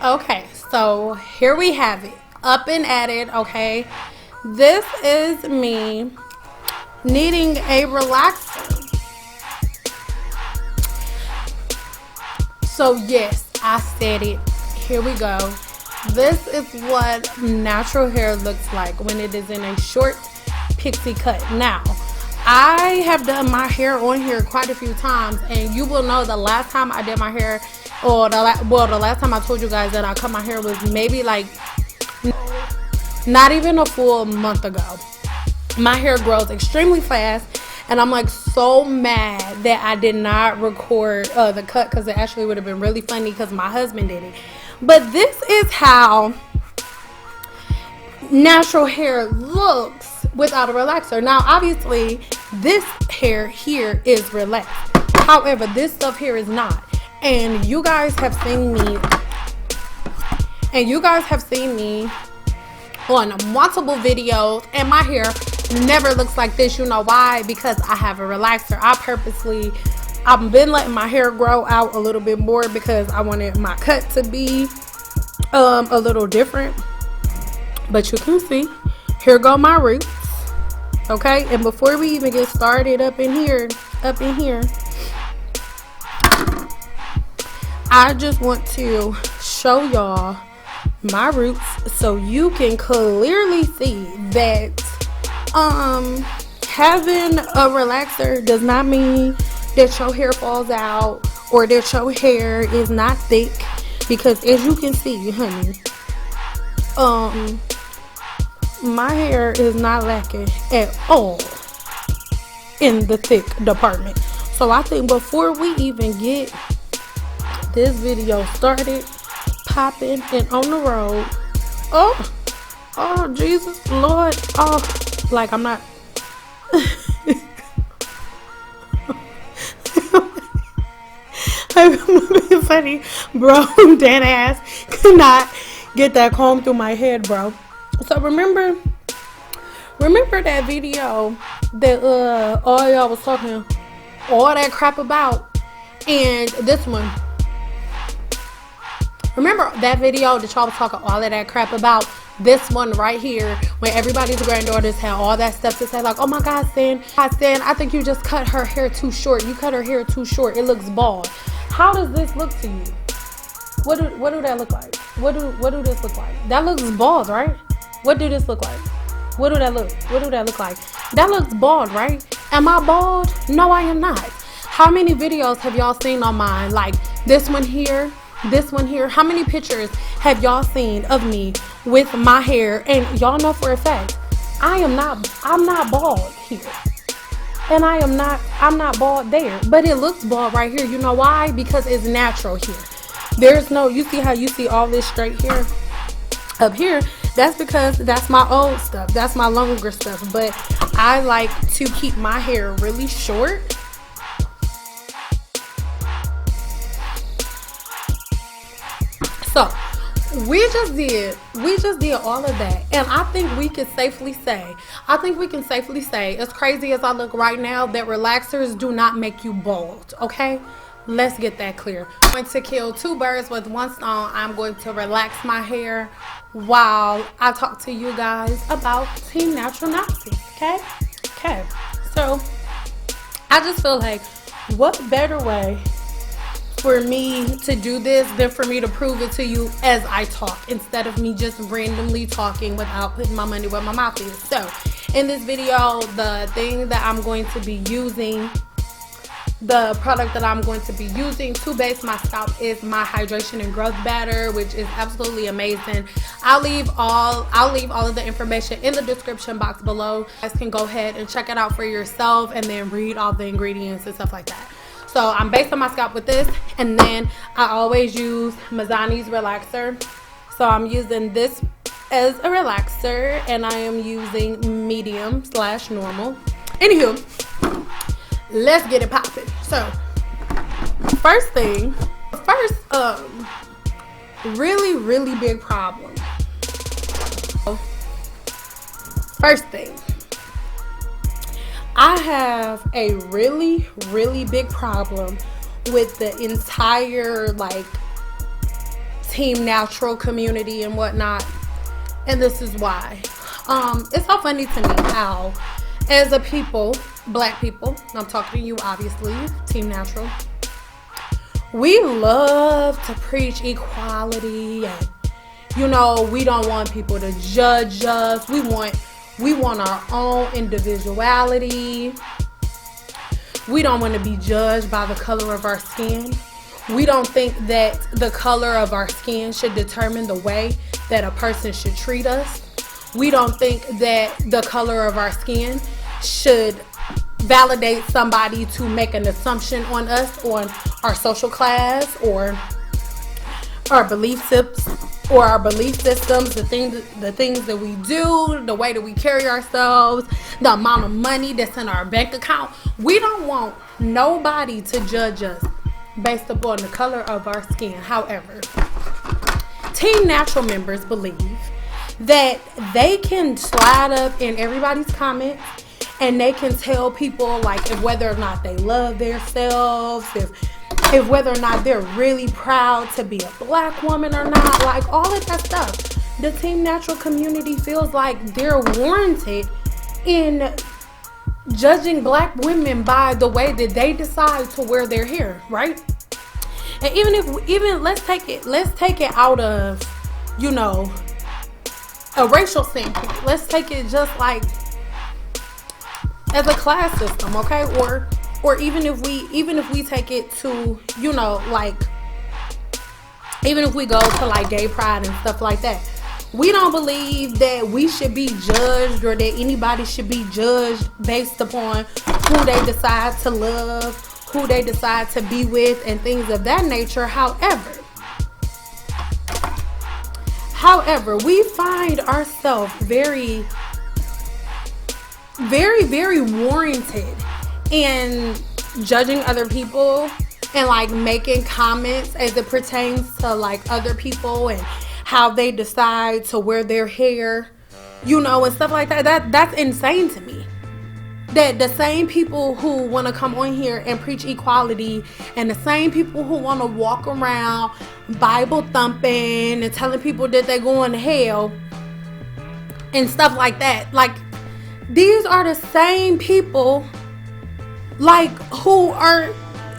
Okay, so here we have it. Up and at it, okay? This is me needing a relaxer. So yes, I said it. Here we go. This is what natural hair looks like when it is in a short pixie cut. Now, I have done my hair on here quite a few times, and you will know the last time I did my hair, or the last time I told you guys that I cut my hair was maybe like not even a full month ago. My hair grows extremely fast, and I'm like so mad that I did not record the cut, because it actually would have been really funny because my husband did it. But this is how natural hair looks without a relaxer. Now obviously this hair here is relaxed, however this stuff here is not. And you guys have seen me on multiple videos, and my hair never looks like this. You know why? Because I have a relaxer. I've been letting my hair grow out a little bit more because I wanted my cut to be a little different. But you can see, here go my roots. Okay, and before we even get started up in here, I just want to show y'all my roots so you can clearly see that having a relaxer does not mean that your hair falls out or that your hair is not thick, because as you can see, honey, my hair is not lacking at all in the thick department. So I think before we even get this video started, popping and on the road, oh Jesus Lord, like I'm not I'm being funny, bro. Dead ass could not get that comb through my head, bro. So remember that video that all y'all was talking all that crap about, and this one. Remember that video that y'all was talking all of that crap about? This one right here, when everybody's granddaughters had all that stuff to say, like, oh my God, Stan, I think you just cut her hair too short. You cut her hair too short. It looks bald. How does this look to you? What do that look like? What do this look like? That looks bald, right? What do this look like? What do that look? What do that look like? That looks bald, right? Am I bald? No, I am not. How many videos have y'all seen on mine? Like this one here, this one here. How many pictures have y'all seen of me with my hair? And y'all know for a fact, I'm not bald here. And I'm not bald there. But it looks bald right here. You know why? Because it's natural here. There's no, you see how you see all this straight hair up here? That's because that's my old stuff. That's my longer stuff. But I like to keep my hair really short. So we just did all of that, and I think we can safely say, as crazy as I look right now, that relaxers do not make you bald. Okay, let's get that clear. I'm going to kill two birds with one stone. I'm going to relax my hair while I talk to you guys about Team Natural Nazi. Okay, so I just feel like, what better way for me to do this than for me to prove it to you as I talk, instead of me just randomly talking without putting my money where my mouth is. So in this video, the thing that I'm going to be using, the product that I'm going to be using to base my scalp is my hydration and growth batter, which is absolutely amazing. I'll leave all of the information in the description box below. You guys can go ahead and check it out for yourself and then read all the ingredients and stuff like that. So I'm basing my scalp with this, and then I always use Mizani's relaxer. So I'm using this as a relaxer, and I am using medium/normal. Anywho, let's get it popping. So first really big problem. First thing, I have a really big problem with the entire Team Natural community and whatnot. And this is why. It's so funny to me how, as a people, black people, I'm talking to you obviously, Team Natural, we love to preach equality and, you know, we don't want people to judge us. We want our own individuality. We don't want to be judged by the color of our skin. We don't think that the color of our skin should determine the way that a person should treat us. We don't think that the color of our skin should validate somebody to make an assumption on us, on our social class, or our belief systems, the things that we do, the way that we carry ourselves, the amount of money that's in our bank account. We don't want nobody to judge us based upon the color of our skin. However, Team Natural members believe that they can slide up in everybody's comments and they can tell people like if whether or not they love themselves, if whether or not they're really proud to be a black woman or not, like all of that stuff. The Team Natural community feels like they're warranted in judging black women by the way that they decide to wear their hair, right? And even let's take it out of, you know, a racial standpoint. Let's take it just like as a class system, okay? Or even if we take it to, you know, like even if we go to like gay pride and stuff like that, we don't believe that we should be judged or that anybody should be judged based upon who they decide to love, who they decide to be with, and things of that nature. However, we find ourselves very, very, very warranted in judging other people and like making comments as it pertains to like other people and how they decide to wear their hair, you know, and stuff like that. That's insane to me. That the same people who want to come on here and preach equality and the same people who want to walk around Bible thumping and telling people that they're going to hell and stuff like that, like these are the same people like who are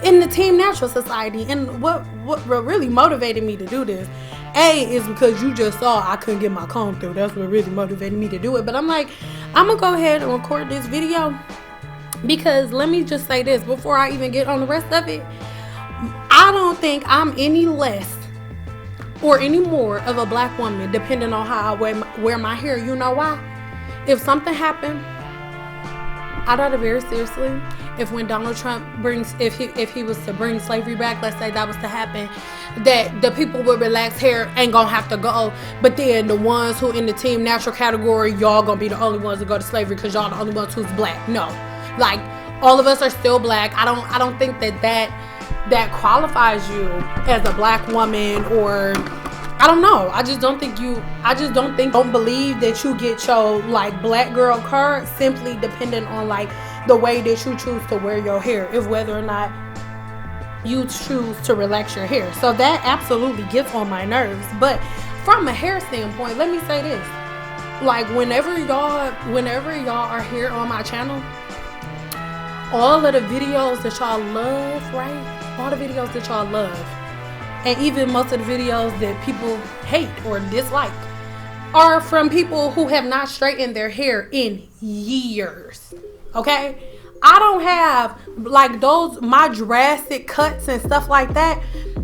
in the Team Natural Society. And what really motivated me to do this, is because you just saw I couldn't get my comb through. That's what really motivated me to do it. But I'm like, I'm gonna go ahead and record this video because let me just say this before I even get on the rest of it. I don't think I'm any less or any more of a black woman depending on how I wear my hair. You know why? If something happened, I thought it very seriously. If when Donald Trump if he was to bring slavery back, let's say that was to happen, that the people with relaxed hair ain't gonna have to go, but then the ones who in the Team Natural category, y'all gonna be the only ones to go to slavery because y'all the only ones who's black. No, like all of us are still black. I don't think that qualifies you as a black woman, or I don't know. Don't believe that you get your like black girl card simply dependent on like the way that you choose to wear your hair, if whether or not you choose to relax your hair. So that absolutely gets on my nerves. But from a hair standpoint, let me say this. Like whenever y'all are here on my channel, all of the videos that y'all love, right? All the videos that y'all love, and even most of the videos that people hate or dislike, are from people who have not straightened their hair in years. Okay? I don't have like my drastic cuts and stuff like that.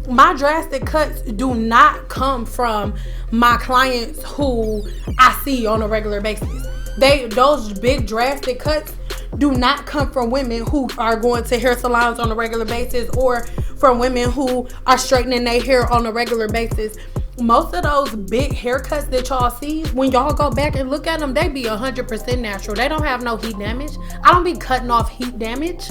My drastic cuts do not come from my clients who I see on a regular basis. Those big drastic cuts do not come from women who are going to hair salons on a regular basis or from women who are straightening their hair on a regular basis. Most of those big haircuts that y'all see, when y'all go back and look at them, they be 100% natural. They don't have no heat damage. I don't be cutting off heat damage.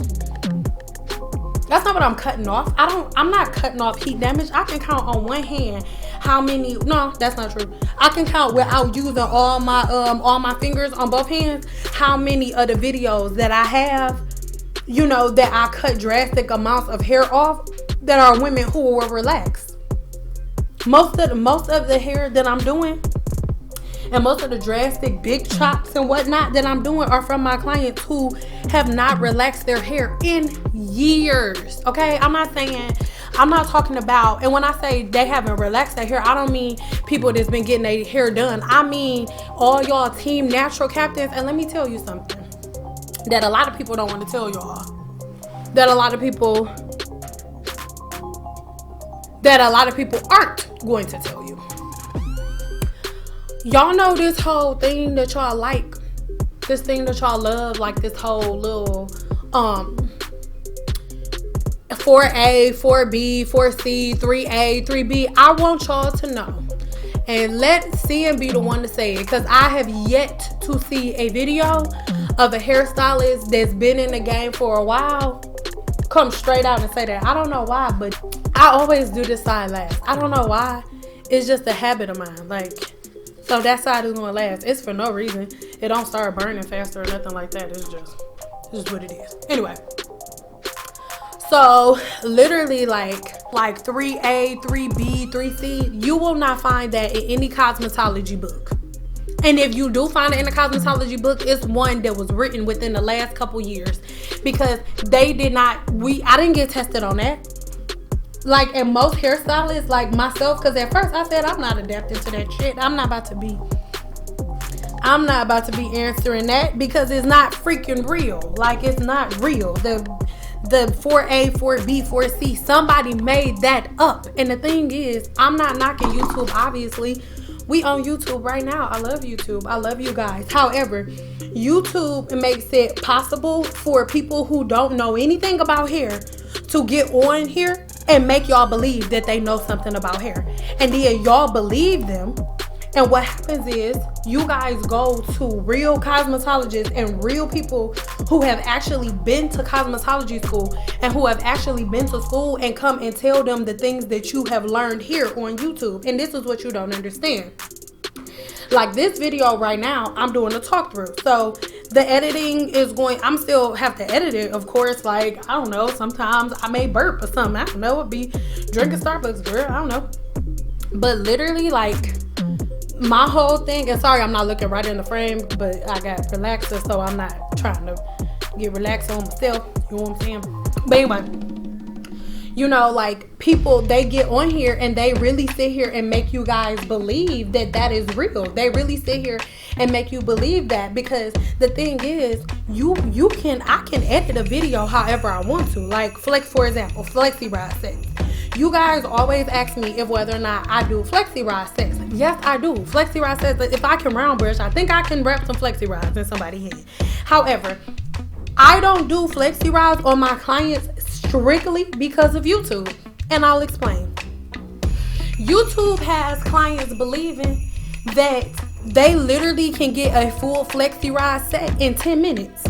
That's not what I'm cutting off. I'm not cutting off heat damage. I can count on one hand how many. No, that's not true. I can count without using all my fingers on both hands how many of the videos that I have, you know, that I cut drastic amounts of hair off that are women who were relaxed. Most of the hair that I'm doing, and most of the drastic big chops and whatnot that I'm doing, are from my clients who have not relaxed their hair in years. Okay, I'm not talking about, and when I say they haven't relaxed their hair, I don't mean people that's been getting their hair done. I mean all y'all team natural captains. And let me tell you something that a lot of people don't want to tell y'all. That a lot of people aren't going to tell you. Y'all know this whole thing that y'all like, this thing that y'all love, like this whole little 4A, 4B, 4C, 3A, 3B. I want y'all to know, and let CM be the one to say it, because I have yet to see a video of a hairstylist that's been in the game for a while come straight out and say that. I don't know why, but I always do this side last. I don't know why. It's just a habit of mine. Like, so that side is gonna last. It's for no reason. It don't start burning faster or nothing like that. It's just what it is. Anyway. So literally like 3A, 3B, 3C, you will not find that in any cosmetology book. And if you do find it in a cosmetology book, it's one that was written within the last couple years, because I didn't get tested on that. Like, and most hairstylists like myself, because at first I said I'm not adapting to that shit. I'm not about to be answering that, because it's not freaking real. Like, it's not real. The 4A, 4B, 4C, somebody made that up. And the thing is, I'm not knocking YouTube, obviously. We on YouTube right now. I love YouTube. I love you guys. However, YouTube makes it possible for people who don't know anything about hair to get on here and make y'all believe that they know something about hair. And then y'all believe them. And what happens is, you guys go to real cosmetologists and real people who have actually been to cosmetology school and who have actually been to school, and come and tell them the things that you have learned here on YouTube. And this is what you don't understand. Like this video right now, I'm doing a talk through. So the editing is I'm still have to edit it, of course. Like, I don't know, sometimes I may burp or something. I don't know, it'd be drinking Starbucks, girl. I don't know. But literally, like, my whole thing, and sorry I'm not looking right in the frame, but I got relaxer, so I'm not trying to get relaxed on myself, you know what I'm saying? But anyway, you know, like, people, they get on here and they really sit here and make you guys believe that that is real. They really sit here and make you believe that, because the thing is, I can edit a video however I want to. Like, for example, Flexi Rod sex. You guys always ask me if whether or not I do Flexi Rod sex. Yes, I do. Flexi Rod sex, if I can round brush, I think I can wrap some Flexi Rods in somebody's head. However, I don't do Flexi Rods on my clients strictly because of YouTube. And I'll explain. YouTube has clients believing that they literally can get a full Flexi Rod set in 10 minutes.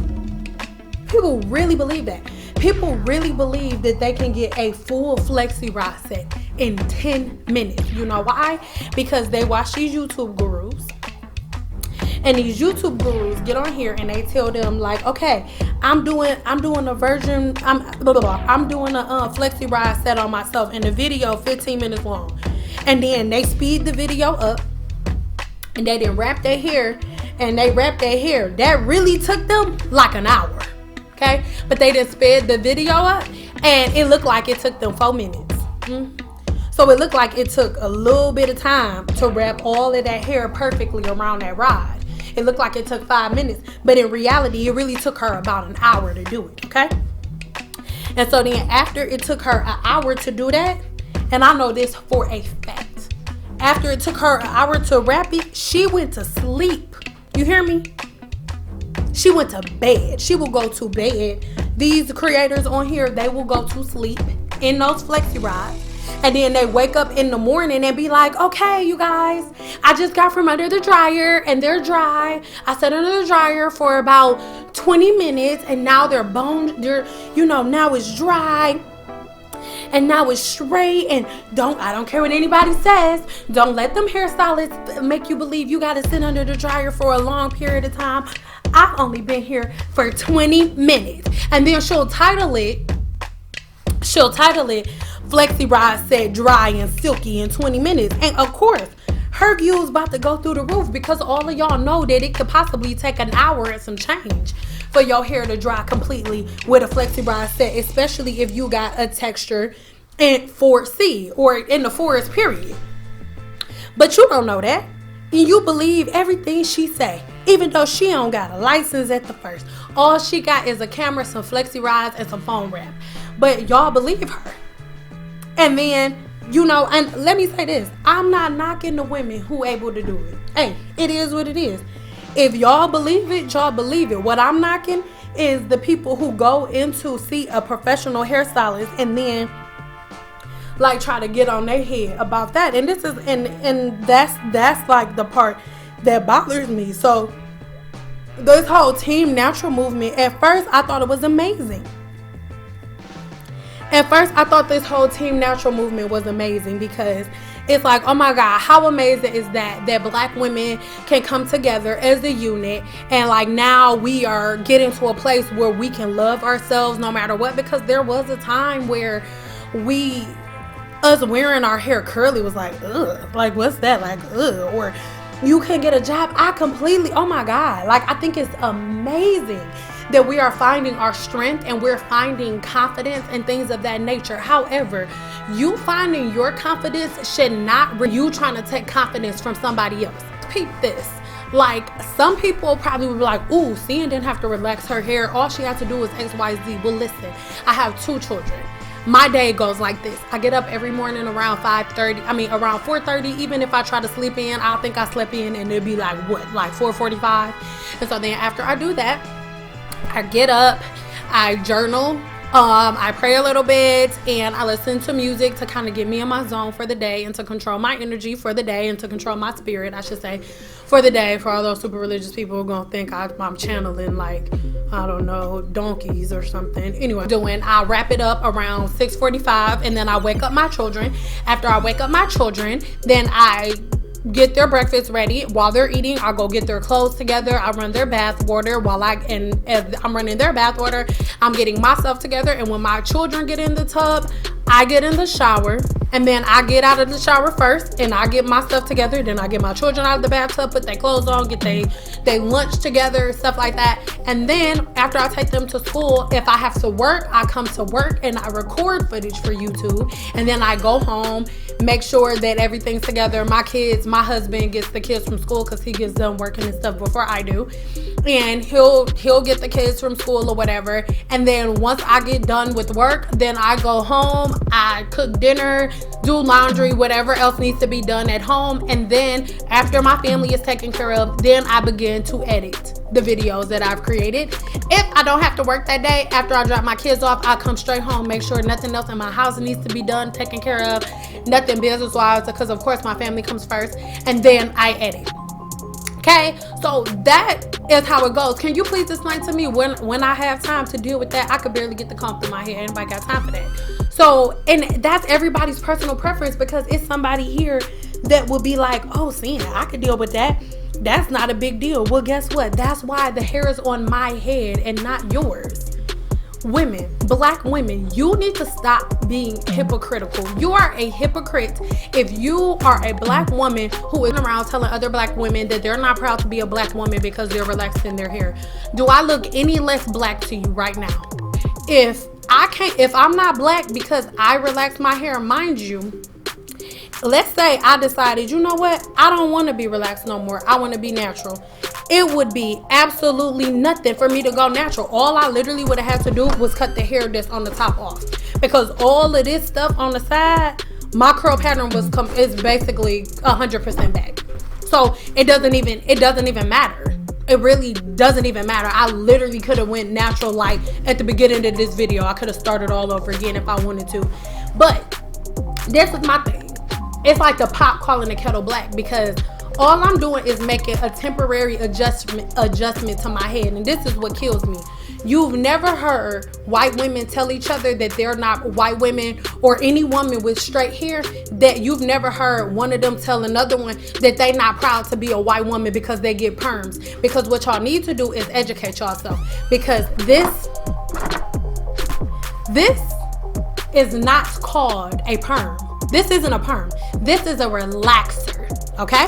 People really believe that. People really believe that they can get a full Flexi Rod set in 10 minutes. You know why? Because they watch these YouTube gurus. And these YouTube gurus get on here and they tell them, like, okay, I'm doing a Flexi Rod set on myself, in the video 15 minutes long. And then they speed the video up, and they didn't wrap their hair, and they wrapped their hair. That really took them like an hour. Okay, but they didn't sped the video up, and it looked like it took them 4 minutes. So it looked like it took a little bit of time to wrap all of that hair perfectly around that rod. It looked like it took 5 minutes, but in reality, it really took her about an hour to do it. Okay, and so then after it took her an hour to do that, and I know this for a fact, after it took her an hour to wrap it, she went to sleep. You hear me? She went to bed. She will go to bed. These creators on here, they will go to sleep in those Flexi Rods. And then they wake up in the morning and be like, okay, you guys, I just got from under the dryer and they're dry. I sat under the dryer for about 20 minutes and now they're now it's dry. And now it's straight. And I don't care what anybody says. Don't let them hairstylists make you believe you got to sit under the dryer for a long period of time. I've only been here for 20 minutes. And then she'll title it Flexi Rod set dry and silky in 20 minutes. And of course, her views about to go through the roof because all of y'all know that it could possibly take an hour and some change for your hair to dry completely with a Flexi Rod set, especially if you got a texture in 4C or in the forest period. But you don't know that. And you believe everything she say, even though she don't got a license at the first. All she got is a camera, some Flexi Rods, and some phone wrap. But y'all believe her. And then, you know, and let me say this. I'm not knocking the women who able to do it. Hey, it is what it is. If y'all believe it, y'all believe it. What I'm knocking is the people who go in to see a professional hairstylist and then like try to get on their head about that. And this is and that's like the part that bothers me. So this whole Team Natural movement, at first I thought it was amazing. At first I thought this whole Team Natural movement was amazing because it's like, oh my God, how amazing is that black women can come together as a unit, and like now we are getting to a place where we can love ourselves no matter what. Because there was a time where us wearing our hair curly was like, ugh, like what's that, like ugh, or you can get a job. Oh my God, like I think it's amazing that we are finding our strength and we're finding confidence and things of that nature. However, you finding your confidence should not be you trying to take confidence from somebody else. Peep this. Like, some people probably would be like, ooh, Cian didn't have to relax her hair. All she had to do was XYZ. Well, listen, I have 2 children. My day goes like this. I get up every morning around 4:30. Even if I try to sleep in, I'll think I slept in and it'll be like, what, like 4:45? And so then after I do that, I get up, I journal, I pray a little bit, and I listen to music to kind of get me in my zone for the day and to control my energy for the day and to control my spirit, I should say, for the day. For all those super religious people who are going to think I'm channeling like, I don't know, donkeys or something. Anyway, I wrap it up around 6:45, and then I wake up my children. After I wake up my children, then I get their breakfast ready. While they're eating, I go get their clothes together. I run their bath water as I'm running their bath water, I'm getting myself together. And when my children get in the tub, I get in the shower, and then I get out of the shower first and I get my stuff together. Then I get my children out of the bathtub, put their clothes on, get they lunch together, stuff like that. And then after I take them to school, if I have to work, I come to work and I record footage for YouTube. And then I go home, make sure that everything's together. My husband gets the kids from school because he gets done working and stuff before I do. And he'll get the kids from school or whatever. And then once I get done with work, then I go home, I cook dinner, do laundry, whatever else needs to be done at home. And then after my family is taken care of, then I begin to edit the videos that I've created. If I don't have to work that day, after I drop my kids off, I come straight home, make sure nothing else in my house needs to be done, taken care of, nothing business wise, because of course my family comes first, and then I edit. Okay, so that is how it goes. Can you please explain to me when I have time to deal with that? I could barely get the comb through my hair. Anybody got time for that? So, and that's everybody's personal preference, because it's somebody here that will be like, oh, Cian, I could deal with that. That's not a big deal. Well, guess what? That's why the hair is on my head and not yours. Women, black women, you need to stop being hypocritical. You are a hypocrite if you are a black woman who is around telling other black women that they're not proud to be a black woman because they're relaxing their hair. Do I look any less black to you right now? If I'm not black because I relax my hair, mind you, let's say I decided, you know what, I don't want to be relaxed no more, I want to be natural. It would be absolutely nothing for me to go natural. All I literally would have had to do was cut the hair that's on the top off, because all of this stuff on the side, my curl pattern is basically 100% back. So it doesn't even matter. It really doesn't even matter. I literally could have went natural, like at the beginning of this video. I could have started all over again if I wanted to. But this is my thing. It's like the pot calling the kettle black, because all I'm doing is making a temporary adjustment to my head. And this is what kills me. You've never heard white women tell each other that they're not white women, or any woman with straight hair, that you've never heard one of them tell another one that they not proud to be a white woman because they get perms. Because what y'all need to do is educate yourself, because this is not called a perm. This isn't a perm. This is a relaxer, okay?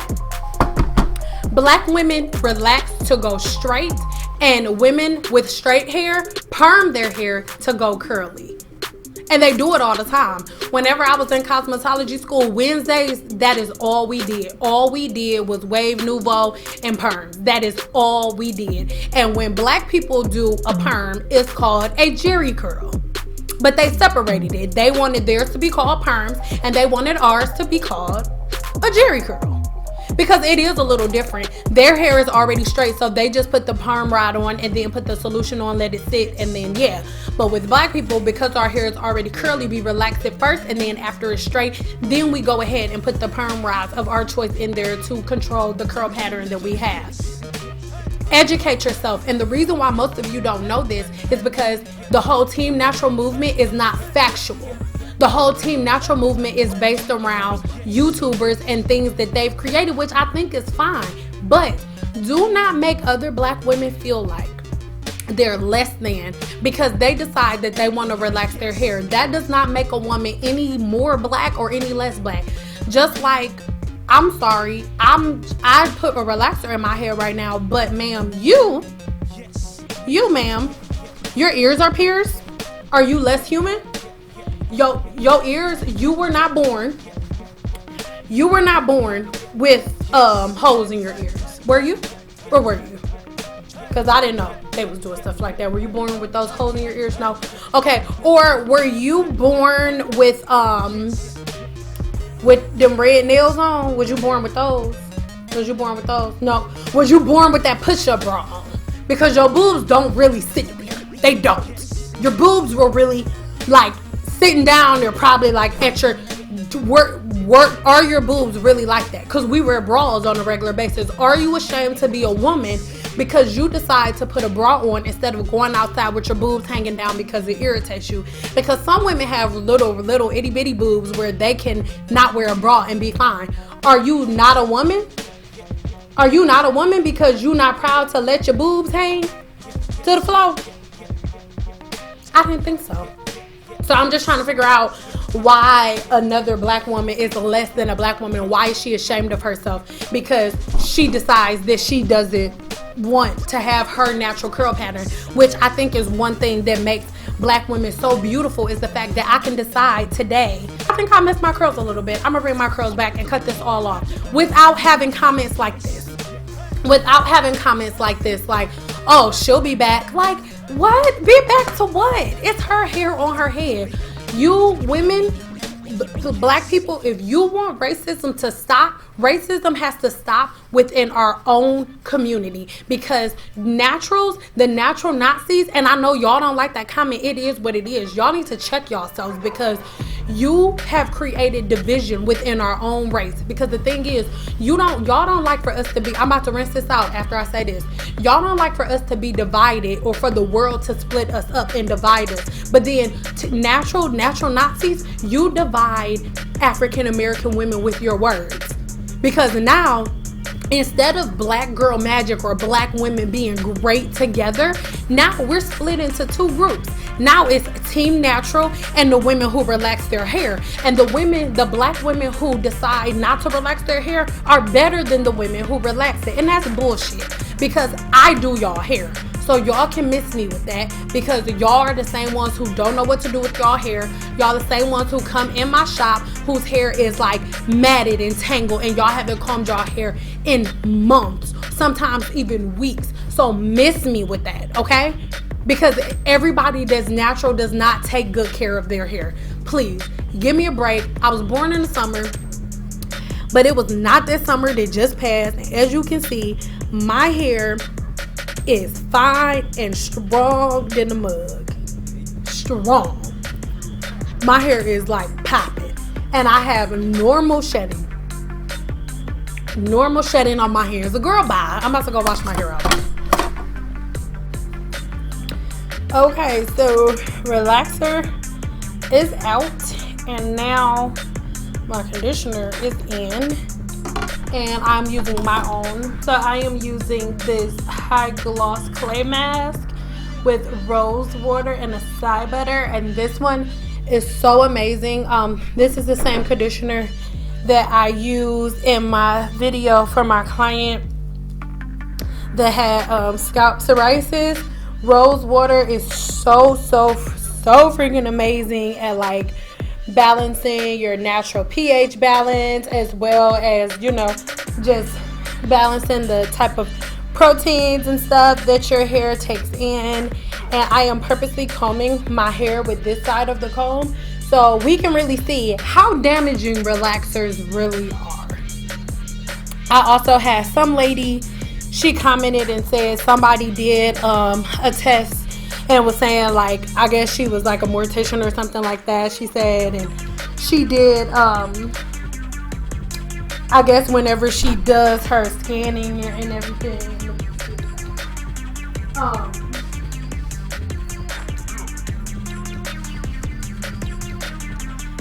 Black women relax to go straight, and women with straight hair perm their hair to go curly. And they do it all the time. Whenever I was in cosmetology school, Wednesdays, that is all we did. All we did was wave, nouveau, and perm. That is all we did. And when black people do a perm, it's called a jerry curl. But they separated it. They wanted theirs to be called perms, and they wanted ours to be called a jerry curl. Because it is a little different. Their hair is already straight, so they just put the perm rod on and then put the solution on, let it sit, and then yeah. But with black people, because our hair is already curly, we relax it first, and then after it's straight, then we go ahead and put the perm rods of our choice in there to control the curl pattern that we have. Educate yourself. And the reason why most of you don't know this is because the whole Team Natural movement is not factual. The whole Team Natural movement is based around YouTubers and things that they've created, which I think is fine. But do not make other black women feel like they're less than because they decide that they want to relax their hair. That does not make a woman any more black or any less black. Just like, I'm sorry, I put a relaxer in my hair right now, but ma'am, you ma'am, your ears are pierced. Are you less human? Your ears, you were not born with holes in your ears. Were you? Or were you? Because I didn't know they was doing stuff like that. Were you born with those holes in your ears? No. Okay. Or were you born with them red nails on? Was you born with those? No. Was you born with that push-up bra on? Because your boobs don't really sit there. They don't. Your boobs were really like sitting down. They're probably like at your work. Are your boobs really like that? Because we wear bras on a regular basis. Are you ashamed to be a woman because you decide to put a bra on instead of going outside with your boobs hanging down because it irritates you? Because some women have little itty bitty boobs where they can not wear a bra and be fine. Are you not a woman? Are you not a woman because you're not proud to let your boobs hang to the floor? I didn't think so. So I'm just trying to figure out why another black woman is less than a black woman. Why is she ashamed of herself? Because she decides that she doesn't want to have her natural curl pattern, which I think is one thing that makes black women so beautiful, is the fact that I can decide today, I think I missed my curls a little bit. I'm gonna bring my curls back and cut this all off without having comments like this. Without having comments like this, like, oh, she'll be back. Like, what? Be back to what? It's her hair on her head. You women, black people, if you want racism to stop, racism has to stop within our own community, because naturals, the natural Nazis, and I know y'all don't like that comment, it is what it is. Y'all need to check yourselves, because you have created division within our own race. Because the thing is, y'all don't like for us to be, I'm about to rinse this out after I say this, y'all don't like for us to be divided, or for the world to split us up and divide us. But then natural Nazis, you divide African American women with your words. Because now, instead of black girl magic or black women being great together, now we're split into two groups. Now it's Team Natural and the women who relax their hair. And the black women who decide not to relax their hair are better than the women who relax it. And that's bullshit, because I do y'all hair. So y'all can miss me with that, because y'all are the same ones who don't know what to do with y'all hair. Y'all the same ones who come in my shop whose hair is like matted and tangled, and y'all haven't combed y'all hair in months, sometimes even weeks. So miss me with that, okay? Because everybody that's natural does not take good care of their hair. Please, give me a break. I was born in the summer, but it was not this summer that just passed. And as you can see, my hair is fine and strong than a mug. Strong. My hair is like popping. And I have normal shedding. Normal shedding on my hair. As a girl, bye. I'm about to go wash my hair out. Okay, so relaxer is out. And now my conditioner is in. And I'm using my own. So I am using this high gloss clay mask with rose water and acai butter, and this one is so amazing. This is the same conditioner that I used in my video for my client that had scalp psoriasis. Rose water is so freaking amazing at like balancing your natural pH balance, as well as, you know, just balancing the type of proteins and stuff that your hair takes in. And I am purposely combing my hair with this side of the comb so we can really see how damaging relaxers really are. I also had some lady, she commented and said somebody did a test and was saying, like, I guess she was like a mortician or something like that, she said, and she did I guess whenever she does her scanning and everything,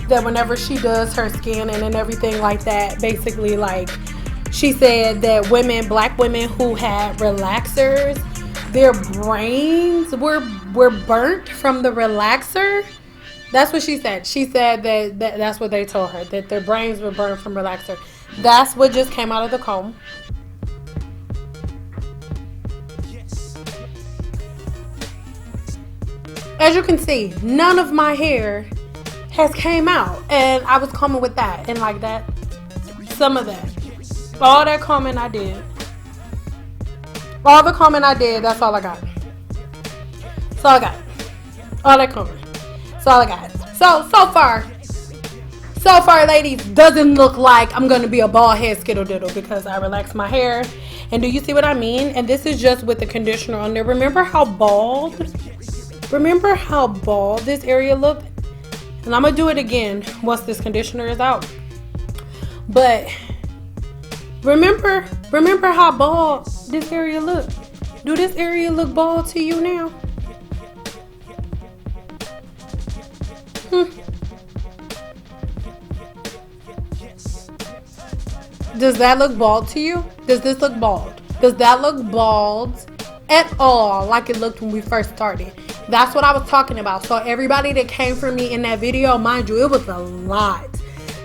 that whenever she does her scanning and everything like that, basically, like, she said that women, black women who had relaxers, their brains were burnt from the relaxer. That's what she said. She said that that's what they told her, that their brains were burnt from relaxer. That's what just came out of the comb. As you can see, none of my hair has came out, and I was combing with that and like that, some of that, all that combing I did, all the combing I did, that's all I got. That's all I got. All that combing. That's all I got. So far, ladies, doesn't look like I'm gonna be a bald head skittle diddle because I relaxed my hair. And do you see what I mean? And this is just with the conditioner on there. Remember how bald this area looked? And I'm gonna do it again once this conditioner is out. But remember how bald this area looked? Do this area look bald to you now? Does that look bald to you? Does this look bald? Does that look bald at all like it looked when we first started? That's what I was talking about. So everybody that came for me in that video, mind you, it was a lot.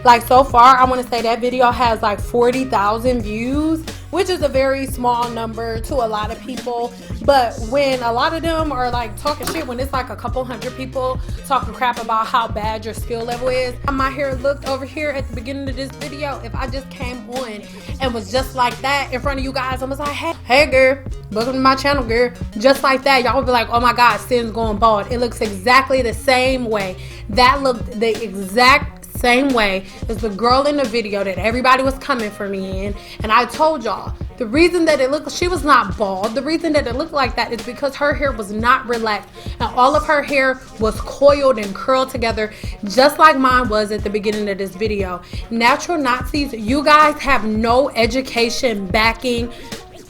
Like, so far, I want to say that video has like 40,000 views, which is a very small number to a lot of people. But when a lot of them are like talking shit, when it's like a couple hundred people talking crap about how bad your skill level is, how my hair looked over here at the beginning of this video, if I just came on and was just like that in front of you guys, I was like, hey girl, welcome to my channel, girl. Just like that, y'all would be like, oh my God, Sin's going bald. It looks exactly the same way. That looked the exact same way as the girl in the video that everybody was coming for me in. And I told y'all, the reason that it looked, she was not bald, the reason that it looked like that is because her hair was not relaxed, and all of her hair was coiled and curled together, just like mine was at the beginning of this video. Natural Nazis, you guys have no education backing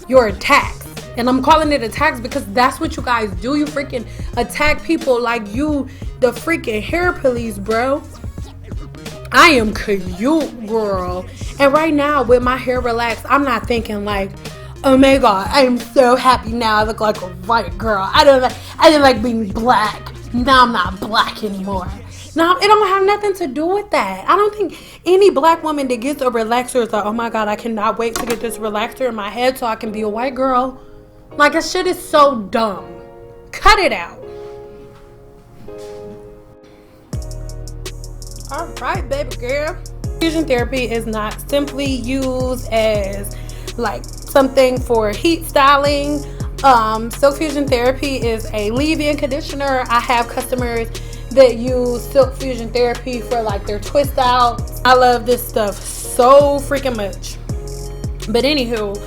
your attacks. And I'm calling it attacks because that's what you guys do. You freaking attack people like you the freaking hair police, bro. I am cute, girl. And right now, with my hair relaxed, I'm not thinking like, oh my God, I am so happy now. I look like a white girl. I didn't like being black. Now I'm not black anymore. Now, it don't have nothing to do with that. I don't think any black woman that gets a relaxer is like, oh my God, I cannot wait to get this relaxer in my head so I can be a white girl. Like, that shit is so dumb. Cut it out. All right, baby girl. Fusion therapy is not simply used as like something for heat styling. Silk Fusion therapy is a leave-in conditioner. I have customers that use Silk Fusion therapy for like their twist out. I love this stuff so freaking much. But anywho,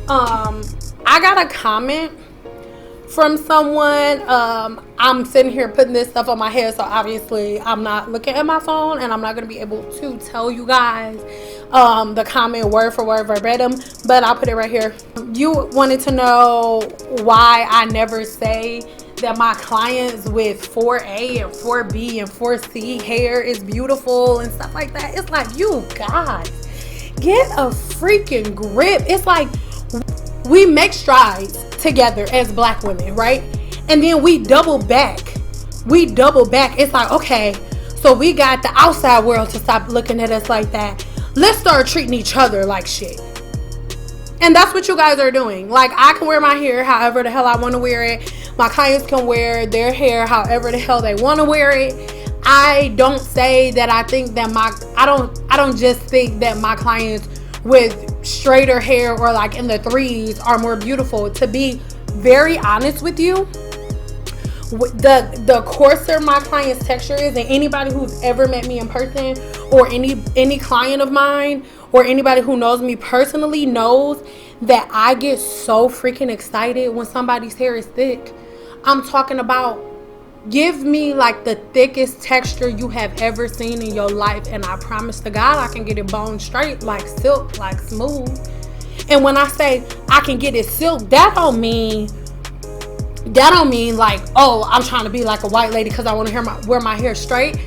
I got a comment from someone. I'm sitting here putting this stuff on my head, so obviously I'm not looking at my phone and I'm not going to be able to tell you guys the comment word for word verbatim, but I'll put it right here. You wanted to know why I never say that my clients with 4A and 4B and 4C hair is beautiful and stuff like that. It's like, you guys, get a freaking grip. It's like, we make strides together as black women, right? And then we double back. It's like, okay, So we got the outside world to stop looking at us like that. Let's start treating each other like shit. And that's what you guys are doing. Like, I can wear my hair however the hell I want to wear it. My clients can wear their hair however the hell they want to wear it. I don't say that I think that I don't just think that my clients with straighter hair or like in the threes are more beautiful. To be very honest with you, the coarser my client's texture is, and anybody who's ever met me in person or any client of mine or anybody who knows me personally knows that I get so freaking excited when somebody's hair is thick. I'm talking about, give me like the thickest texture you have ever seen in your life, and I promise to God I can get it bone straight, like silk, like smooth. And when I say I can get it silk, that don't mean like, oh, I'm trying to be like a white lady because I want to wear my hair straight.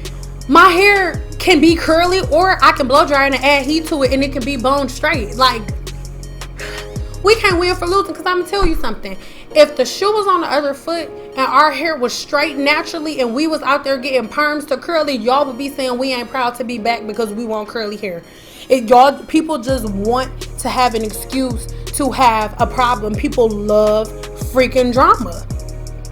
My hair can be curly, or I can blow dry and add heat to it and it can be bone straight. Like, we can't win for losing, because I'm going to tell you something. If the shoe was on the other foot and our hair was straight naturally and we was out there getting perms to curly, y'all would be saying we ain't proud to be back because we want curly hair. People just want to have an excuse to have a problem. People love freaking drama.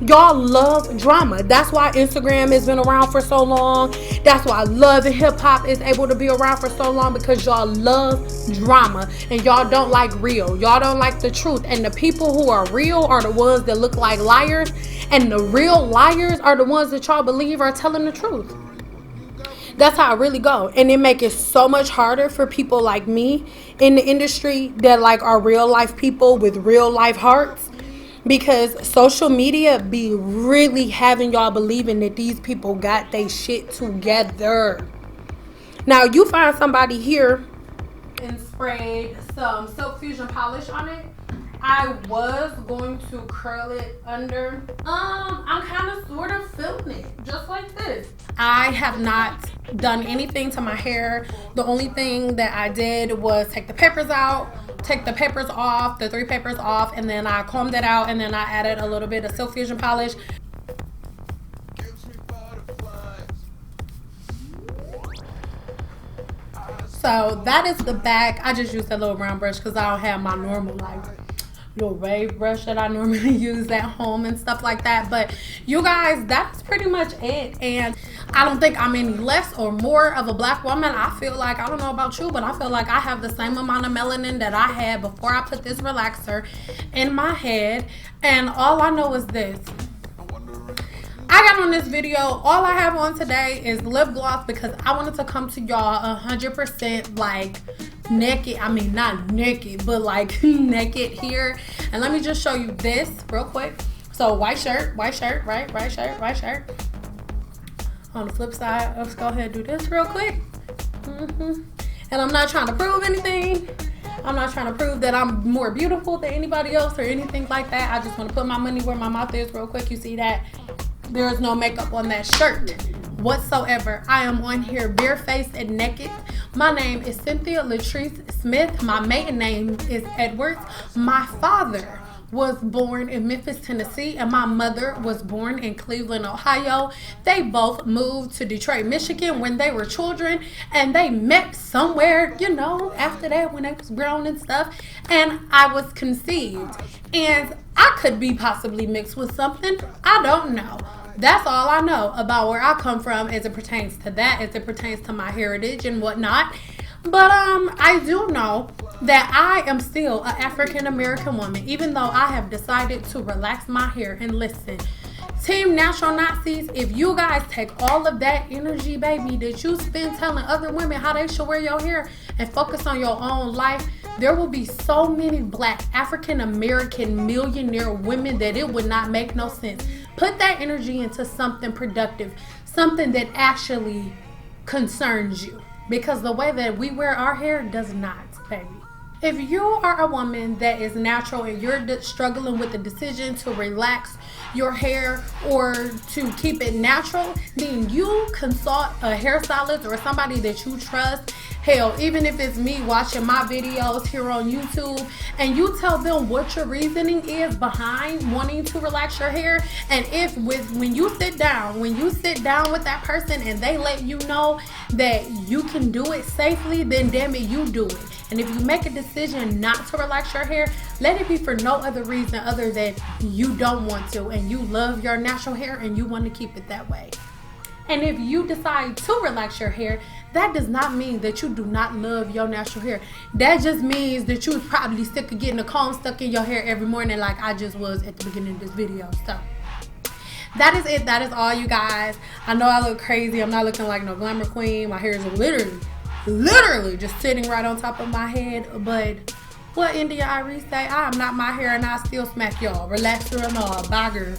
Y'all love drama. That's why Instagram has been around for so long. That's why love and hip hop is able to be around for so long, because y'all love drama and y'all don't like real. Y'all don't like the truth. And the people who are real are the ones that look like liars, and the real liars are the ones that y'all believe are telling the truth. That's how it really go. And it make it so much harder for people like me in the industry that like are real life people with real life hearts. Because social media be really having y'all believing that these people got they shit together. Now, you find somebody here and sprayed some Silk Fusion polish on it. I was going to curl it under. I'm kind of sort of feeling it, just like this. I have not done anything to my hair. The only thing that I did was take the papers off, the 3 papers off, and then I combed it out, and then I added a little bit of Silk Fusion polish. So that is the back. I just used that little round brush because I don't have my normal like little wave brush that I normally use at home and stuff like that. But you guys, that's pretty much it. And I don't think I'm any less or more of a black woman. I feel like, I don't know about you, but I feel like I have the same amount of melanin that I had before I put this relaxer in my head. And all I know is this. I got on this video, all I have on today is lip gloss because I wanted to come to y'all 100% like naked. I mean, not naked, but like naked here. And let me just show you this real quick. So white shirt, right? White shirt. On the flip side, let's go ahead and do this real quick. And I'm not trying to prove anything. I'm not trying to prove that I'm more beautiful than anybody else or anything like that. I just want to put my money where my mouth is real quick. You see that? There's no makeup on that shirt whatsoever. I am on here barefaced and naked. My name is Cynthia Latrice Smith. My maiden name is Edwards. My father was born in Memphis, Tennessee, and my mother was born in Cleveland, Ohio. They both moved to Detroit, Michigan when they were children, and they met somewhere, you know, after that when they was grown and stuff, and I was conceived. And I could be possibly mixed with something. I don't know. That's all I know about where I come from as it pertains to that, as it pertains to my heritage and whatnot. But I do know that I am still an African American woman, even though I have decided to relax my hair. And listen, Team Natural Nazis, if you guys take all of that energy, baby, that you spend telling other women how they should wear your hair and focus on your own life, there will be so many black African American millionaire women that it would not make no sense. Put that energy into something productive, something that actually concerns you. Because the way that we wear our hair does not, baby. If you are a woman that is natural and you're struggling with the decision to relax your hair or to keep it natural, then you consult a hairstylist or somebody that you trust Hell, even if it's me watching my videos here on YouTube and you tell them what your reasoning is behind wanting to relax your hair, and if when you sit down with that person and they let you know that you can do it safely, then damn it, you do it. And if you make a decision not to relax your hair, let it be for no other reason other than you don't want to and you love your natural hair and you want to keep it that way. And if you decide to relax your hair, that does not mean that you do not love your natural hair. That just means that you was probably sick of getting a comb stuck in your hair every morning like I just was at the beginning of this video. So that is it. That is all, you guys. I know I look crazy. I'm not looking like no glamour queen. My hair is literally just sitting right on top of my head. But what India Irie say? I am not my hair and I still smack y'all. Relax her and all. Bye, girl.